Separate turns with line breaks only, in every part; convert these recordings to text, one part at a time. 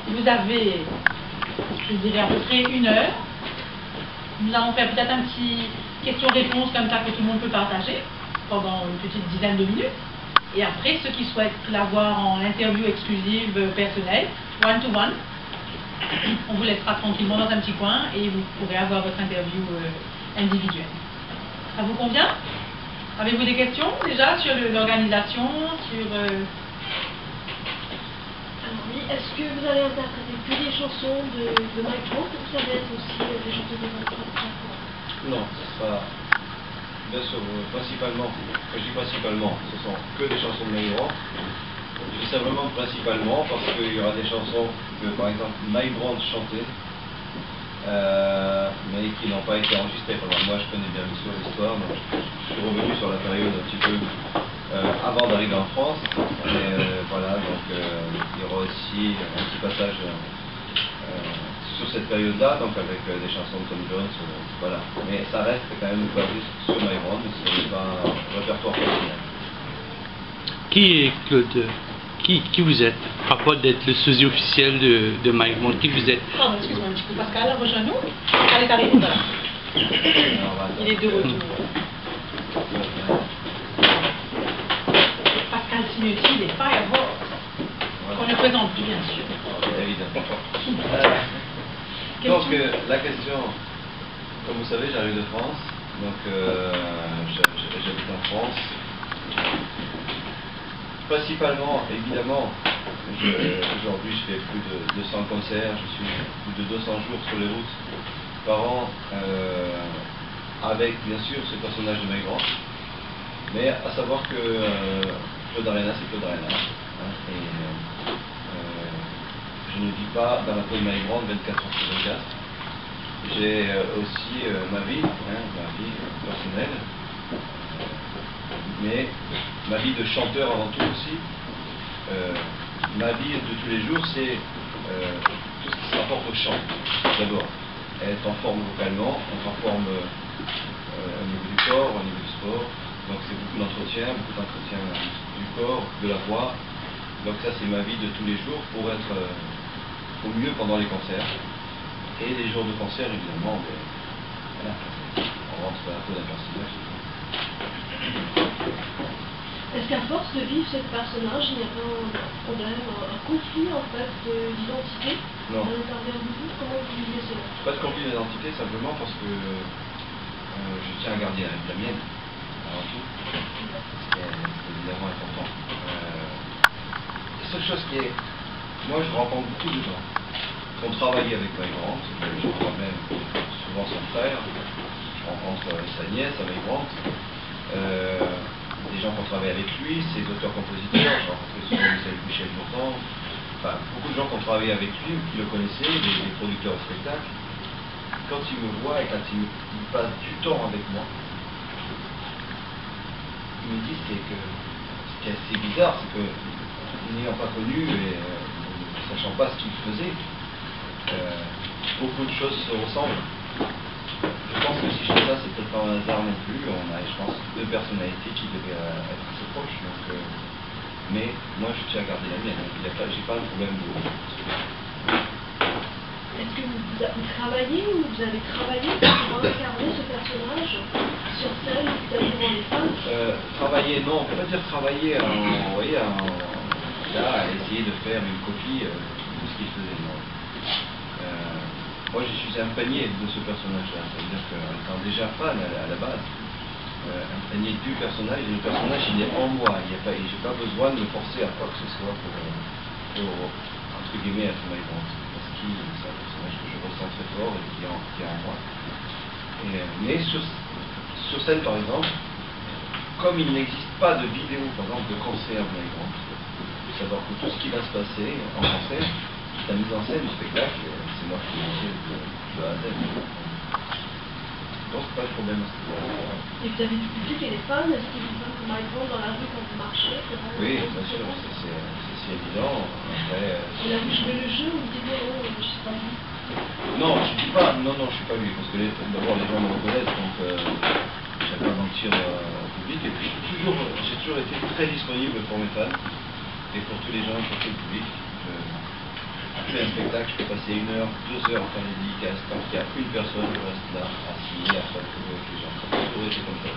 vous avez, je dirais, à peu près 1 heure. Nous allons faire peut-être un petit question-réponse comme ça que tout le monde peut partager pendant une petite dizaine de minutes. Et après, ceux qui souhaitent l'avoir en interview exclusive personnelle, one-to-one, on vous laissera tranquillement dans un petit coin et vous pourrez avoir votre interview individuelle. Ça vous convient? Avez-vous des questions déjà sur l'organisation, sur...
Alors oui, est-ce que vous allez interpréter que des chansons de Mike Brandt ou ça va être aussi des chansons de Mike Brandt?
Non, ce sera bien sûr principalement, quand je dis principalement, ce sont que des chansons de Mike Brandt. Je dis simplement principalement parce qu'il y aura des chansons que par exemple Mike Brandt chantait, mais qui n'ont pas été enregistrées. Moi je connais bien l'histoire, donc je suis revenu sur la période un petit peu avant d'arriver en France. Et voilà, donc il y aura aussi un petit passage sur cette période-là, donc avec des chansons de Tom Jones, voilà. Mais ça reste quand même basé sur Mike Brandt, mais ce n'est pas un répertoire personnel.
Qui est Claude? Qui vous êtes? À part d'être le sosie officiel de Mike Brandt, qui vous êtes?
Pardon, excuse-moi un petit peu. Pascal, rejoins-nous. Pascal est arrivé, voilà. Il est de retour. Pascal Signetti, il est Fireball. On le présente plus, bien sûr.
Évidemment. Donc la question, comme vous savez, j'arrive de France, donc j'habite en France. Principalement, évidemment, aujourd'hui je fais plus de 200 concerts, je suis plus de 200 jours sur les routes par an, avec bien sûr ce personnage de Mike Brandt, mais à savoir que Claude Arena c'est Claude Arena, hein, et je ne vis pas dans la peau de Mike Brandt 24 heures sur 24. J'ai aussi ma vie personnelle, mais ma vie de chanteur avant tout aussi. Ma vie de tous les jours, c'est tout ce qui se rapporte au chant. D'abord, être en forme vocalement, être en forme au niveau du corps, au niveau du sport. Donc c'est beaucoup d'entretien du corps, de la voix. Donc ça c'est ma vie de tous les jours pour être au mieux pendant les concerts. Et les jours de concert évidemment, mais, voilà, on rentre un peu d'un personnage.
Est-ce qu'à force de vivre ce personnage, il n'y a pas un problème, un conflit en fait d'identité
Non.
à l'intérieur de vous? Comment vous vivez cela?
Pas de conflit d'identité, simplement parce que je tiens à garder la mienne, avant tout. C'est évidemment important. La seule chose qui est... Moi je rencontre beaucoup de gens qui ont travaillé avec Mike Brandt, je vois même souvent son frère, je rencontre sa nièce, Mike Brandt. Des gens qui ont travaillé avec lui, ses auteurs-compositeurs, j'ai rencontré souvent Michel Jourdan, enfin beaucoup de gens qui ont travaillé avec lui, qui le connaissaient, des producteurs de spectacles. Quand ils me voient et quand ils passent du temps avec moi, ils me disent que ce qui est assez bizarre, c'est que n'ayant pas connu et ne sachant pas ce qu'il faisait, beaucoup de choses se ressemblent. Je pense que si je fais ça, c'est peut-être pas un hasard non plus. On a, je pense, 2 personnalités qui devaient être assez proches. Donc, mais moi, je tiens à garder la mienne. J'ai pas de problème de...
Est-ce que vous travaillez ou vous avez travaillé pour incarner ce personnage sur scène ou peut-être devant les fans?
Travailler, non. On peut pas dire travailler vous voyez, là, à essayer de faire une copie de ce qu'il faisait. Non. Moi, je suis imprégné de ce personnage-là. C'est-à-dire qu'étant déjà fan à la base, imprégné du personnage, et le personnage, il est en moi. Je n'ai pas besoin de me forcer à quoi que ce soit pour entre guillemets, être Mike Brandt. Parce que c'est un personnage que je ressens très fort et qui est en moi. Mais sur scène, par exemple, comme il n'existe pas de vidéo, par exemple, de concert de Mike Brandt, il faut savoir que tout ce qui va se passer en concert, la mise en scène du spectacle, c'est moi qui l'ai fait de A à Z. Donc, pas de problème à ce niveau-là.
Et vous avez du public et des fans? Est-ce qu'ils vous donnent Mike Brandt dans la rue quand vous marchez?
Oui, bien sûr, c'est évident. Après,
vous avez joué le jeu ou vous dites non, je ne suis pas lui?
Non, je ne dis pas, non, je ne suis pas lui, parce que d'abord les gens me reconnaissent, donc je ne vais pas mentir au public. Et puis j'ai toujours été très disponible pour mes fans et pour tous les gens, pour tout le public. fais un spectacle, je peux passer 1 heure, 2 heures à faire des dédicaces. Tant qu'il y a une personne, je reste là, assis, à faire avec les gens. Ça a toujours été comme ça.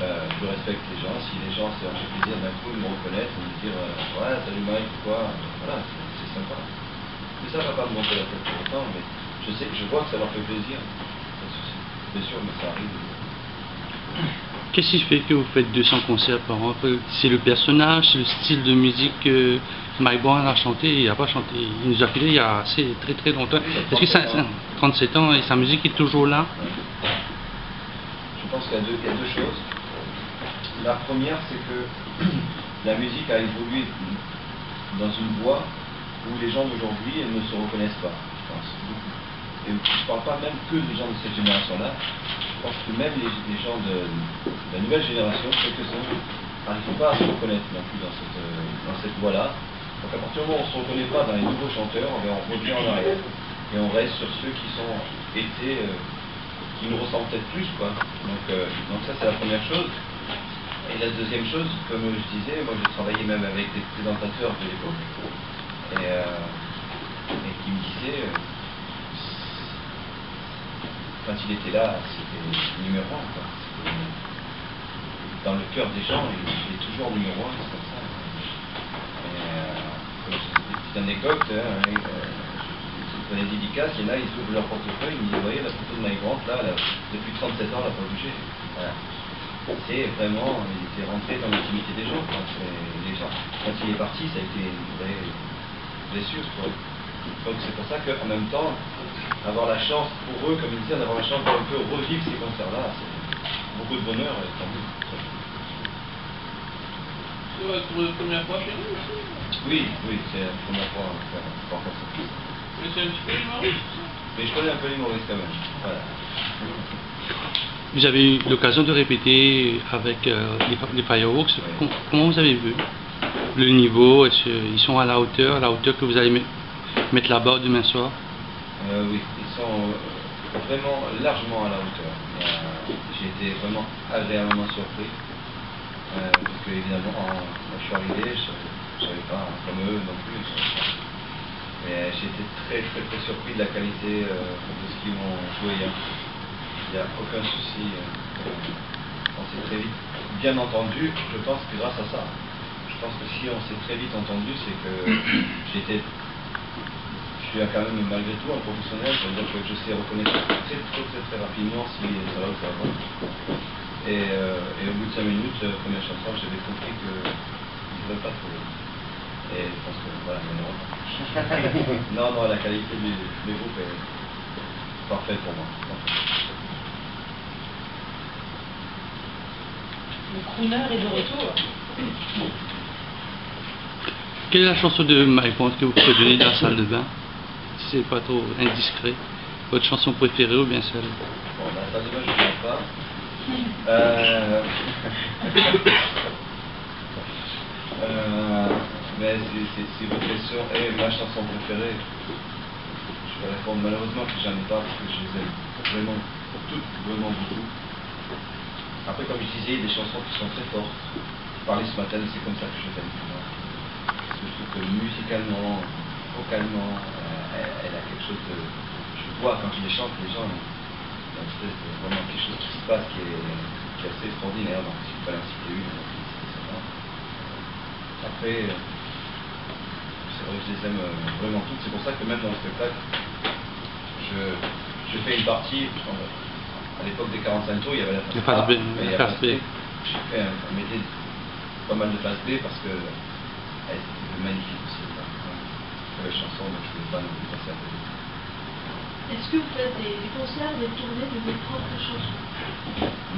Je respecte les gens. Si les gens, ça leur fait plaisir d'un coup de me reconnaître, de me dire ouais, salut Mike, quoi. Voilà, c'est sympa. Mais ça ne va pas me monter la tête pour autant, mais je vois que ça leur fait plaisir. Bien sûr, mais ça arrive.
Qu'est-ce qui fait que vous faites 200 concerts par an? C'est le personnage, c'est le style de musique que Mike Brown a chanté, il n'a pas chanté. Il nous a filé il y a très très longtemps. Est-ce que ça, 37 ans et sa musique est toujours là?
Je pense qu'il y a deux choses. La première, c'est que la musique a évolué dans une voie où les gens d'aujourd'hui ne se reconnaissent pas, je pense, beaucoup. Et je ne parle pas même que des gens de cette génération-là. Je pense que même les gens de la nouvelle génération, quelques-uns, n'arrivent pas à se reconnaître non plus dans cette voie-là. Donc à partir du moment où on ne se reconnaît pas dans les nouveaux chanteurs, on revient en arrière et on reste sur ceux qui nous ressemblent peut-être plus, quoi. Donc ça, c'est la première chose. Et la deuxième chose, comme je disais, moi j'ai travaillé même avec des présentateurs de l'époque et qui me disaient quand il était là, c'était numéro 1, quoi. Dans le cœur des gens, il est toujours numéro 1, c'est comme ça. Comme je disais, petite anecdote, dans les dédicaces, il y en a, ils ouvrent leur portefeuille, ils me disent, vous voyez, la photo de Mike Brown, là, depuis 37 ans, elle n'a pas bougé. Voilà. C'est vraiment, il était rentré dans l'intimité des gens. Quand il est parti, ça a été une vraie blessure pour eux. Donc c'est pour ça qu'en même temps, avoir la chance pour eux, comme ils disaient, d'avoir la chance de un peu revivre ces concerts-là, c'est beaucoup de bonheur et tant mieux.
C'est votre première fois chez nous aussi?
Oui, c'est la première fois qu'on fait ça.
Mais c'est un petit peu humoriste.
Mais je connais un peu l'humoriste quand même. Voilà.
Vous avez eu l'occasion de répéter avec les Fireworks.
Oui.
Comment vous avez vu le niveau? Est-ce qu'ils sont à la hauteur que vous allez mettre là-bas demain soir?
Oui, ils sont vraiment largement à la hauteur. J'ai été vraiment agréablement surpris. Parce que évidemment, quand je suis arrivé, je ne savais pas, comme eux non plus. Mais j'ai été très surpris de la qualité de ce qu'ils m'ont joué hier. Il n'y a aucun souci. On s'est très vite bien entendu, je pense que grâce à ça. Je pense que si on s'est très vite entendu, c'est que je suis quand même malgré tout un professionnel, c'est-à-dire que je sais reconnaître très rapidement si ça va ou ça va pas. Et au bout de 5 minutes, première chanson, j'avais compris que je ne voulais pas trouver. Et je pense que voilà, non, la qualité du groupe est parfaite pour moi.
Le crooner est de retour.
Quelle est la chanson de Mike Brown que vous pouvez donner dans la salle de bain? Si c'est pas trop indiscret. Votre chanson préférée ou bien celle?
Bon, la salle de bain, je ne sais pas. Mais si votre question est ma chanson préférée, je vais répondre malheureusement que j'en ai pas parce que je les aime vraiment toutes, vraiment beaucoup. Après, comme je disais, il y a des chansons qui sont très fortes. Je parlais ce matin, c'est comme ça que je l'aime. Parce que je trouve que musicalement, vocalement, elle a quelque chose de... Je vois quand je les chante, les gens, il y a vraiment quelque chose qui se passe qui est assez extraordinaire. Donc, si je peux en citer une, c'est ça. Après, c'est vrai que je les aime vraiment toutes. C'est pour ça que même dans le spectacle, je fais une partie... À l'époque des 45 tours, il y avait la phase A, il y a la phase B. On mettait pas mal de phase B parce que c'était magnifique aussi. La chanson, donc je ne voulais pas non plus passer à côté.
Est-ce que vous faites des concerts, des tournées de vos propres chansons?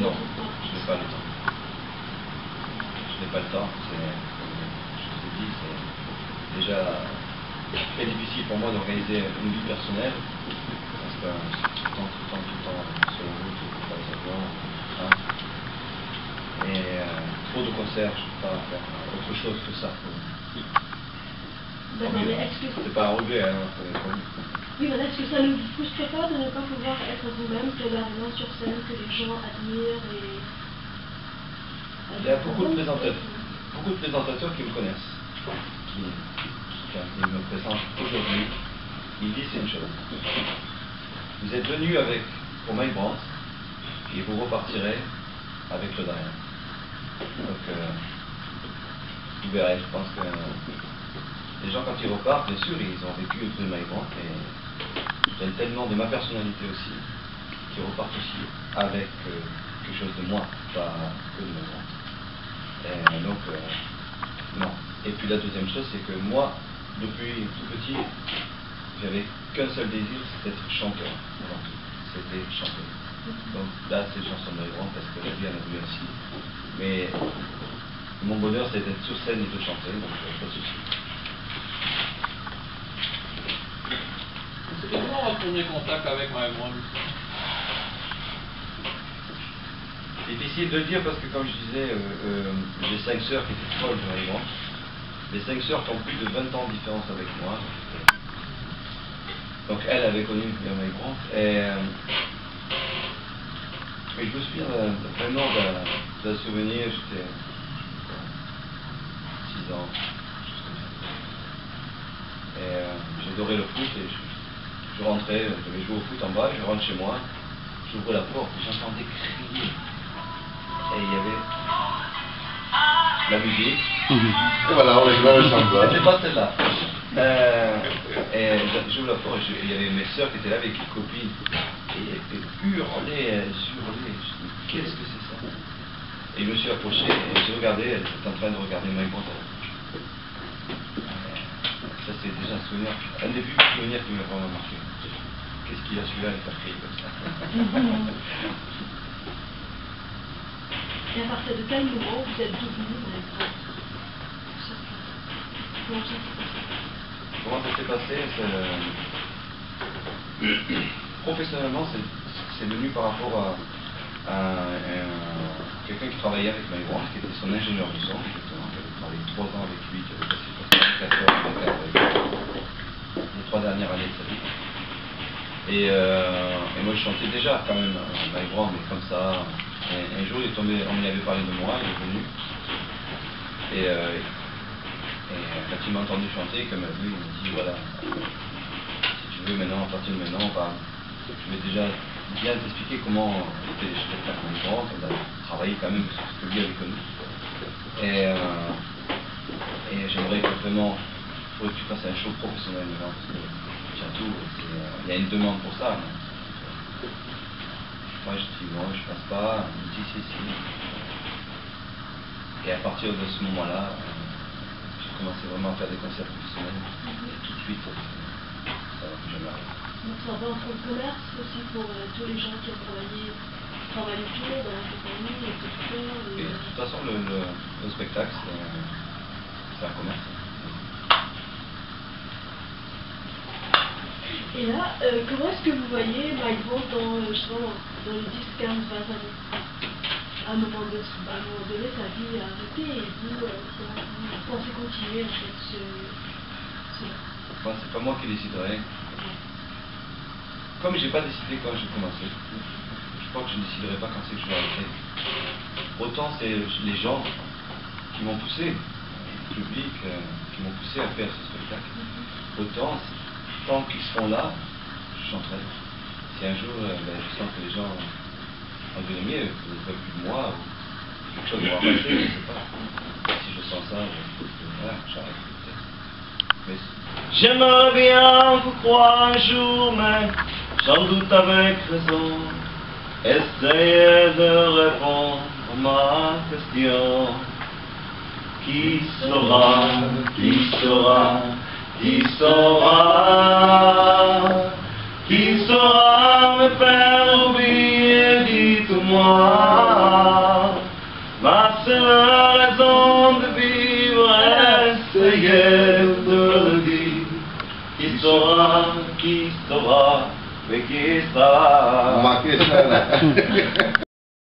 Non, je n'ai pas le temps. Je n'ai pas le temps. Je vous ai dit, c'est déjà très difficile pour moi d'organiser une vie personnelle. Parce que tout le temps sur la route, pas les avions, hein. Et trop de concerts, je ne peux pas faire autre chose que ça.
D'accord, mais est-ce que...
C'est pas un regret, hein.
Oui, mais est-ce que ça ne vous frustre pas de ne pas pouvoir être vous-même, que d'arriver sur scène, que les gens admirent et...
Il y a beaucoup de présentateurs qui me connaissent, qui quand il me présente aujourd'hui, il dit c'est une chose. Vous êtes venu pour Mike Brandt et vous repartirez avec le derrière. Donc, vous verrez, je pense que les gens, quand ils repartent, bien sûr, ils ont vécu le prix Mike Brandt, mais il y a tellement de ma personnalité aussi, qui repartent aussi avec quelque chose de moi, pas que de Mike Brandt. Et donc, non. Et puis la deuxième chose, c'est que moi, depuis tout petit, j'avais qu'un seul désir, c'était d'être chanteur. C'était chanter. Donc là, c'est une chanson de Mike Brandt, parce que la vie en a voulu ainsi. Mais mon bonheur, c'est d'être sur scène et de chanter, donc pas de souci.
C'était comment votre premier contact avec Mike Brandt?
C'est difficile de le dire parce que, comme je disais, j'ai 5 sœurs qui étaient folles de Mike Brandt. Les 5 sœurs qui ont plus de 20 ans de différence avec moi. Donc elle avait connu Mike Brandt. Et je me souviens vraiment d'un souvenir, j'étais 6 ans, chose comme ça. Et j'adorais le foot et je rentrais, je devais jouer au foot en bas, je rentre chez moi, j'ouvre la porte et j'entendais crier. Et il y avait la musique.
Et voilà, on est là, le chambre.
C'était pas celle-là. Et j'ouvre la porte et il y avait mes sœurs qui étaient là avec une copine. Et elles hurlaient, elles hurlaient. Je me dis, qu'est-ce que c'est ça? Et je me suis approché et j'ai regardé, elle était en train de regarder Mike Brandt. Ça, c'est déjà un souvenir, un des plus souvenirs qui m'a vraiment marqué. Qu'est-ce qu'il a celui-là, il a crié comme ça.
Et à partir de quel moment vous êtes devenu Mike Brandt?
Comment ça s'est passé? Professionnellement, c'est venu par rapport à quelqu'un qui travaillait avec Mike Brandt, qui était son ingénieur du son, exactement, qui avait travaillé 3 ans avec lui, qui avait passé 4 heures avec les 3 dernières années de sa vie. Et moi, je chantais déjà quand même Mike Brandt, mais comme ça. Et un jour, il est tombé, on lui avait parlé de moi, il est venu. Et quand il m'a entendu chanter, comme lui, il m'a dit voilà, si tu veux maintenant, à partir de maintenant, je vais déjà bien t'expliquer comment j'étais faire Mike Brandt, on a travaillé quand même sur ce que lui avait connu. Et j'aimerais que vraiment, il faut que tu fasses un show professionnel maintenant, parce que surtout, il y a une demande pour ça. Moi je dis non, je pense pas, il me dit si. Et à partir de ce moment-là, j'ai commencé vraiment à faire des concerts professionnels. Et tout de suite, ça va plus jamais arriver.
Donc ça va en fond de commerce aussi pour tous les gens qui ont travaillé autour dans la compagnie, les producteurs.
Et de toute façon, le spectacle, c'est un commerce.
Et là, comment est-ce que vous voyez Mike Brandt dans les 10, 15, 20 années? À un moment donné, sa vie a arrêté et vous pensez continuer en fait
C'est pas moi qui déciderai. Comme j'ai pas décidé quand j'ai commencé, je crois que je ne déciderai pas quand c'est que je vais arrêter. Autant c'est les gens qui m'ont poussé, le public qui m'ont poussé à faire ce spectacle. Autant, tant qu'ils seront là, je chanterai. Si un jour je sens que les gens ont de l'aimer, qu'ils ne veulent plus de moi, ou quelque chose va passer, je ne sais pas. Si je sens ça, voilà, j'arrête. Mais
j'aimerais bien vous croire un jour, mais sans doute avec raison, essayer de répondre à ma question. Qui saura, qui saura, qui saura, qui saura me faire oublier, dites-moi, ma seule raison de vivre, essayez de le dire. Qui saura, mais qui saura.
Marquez ça là.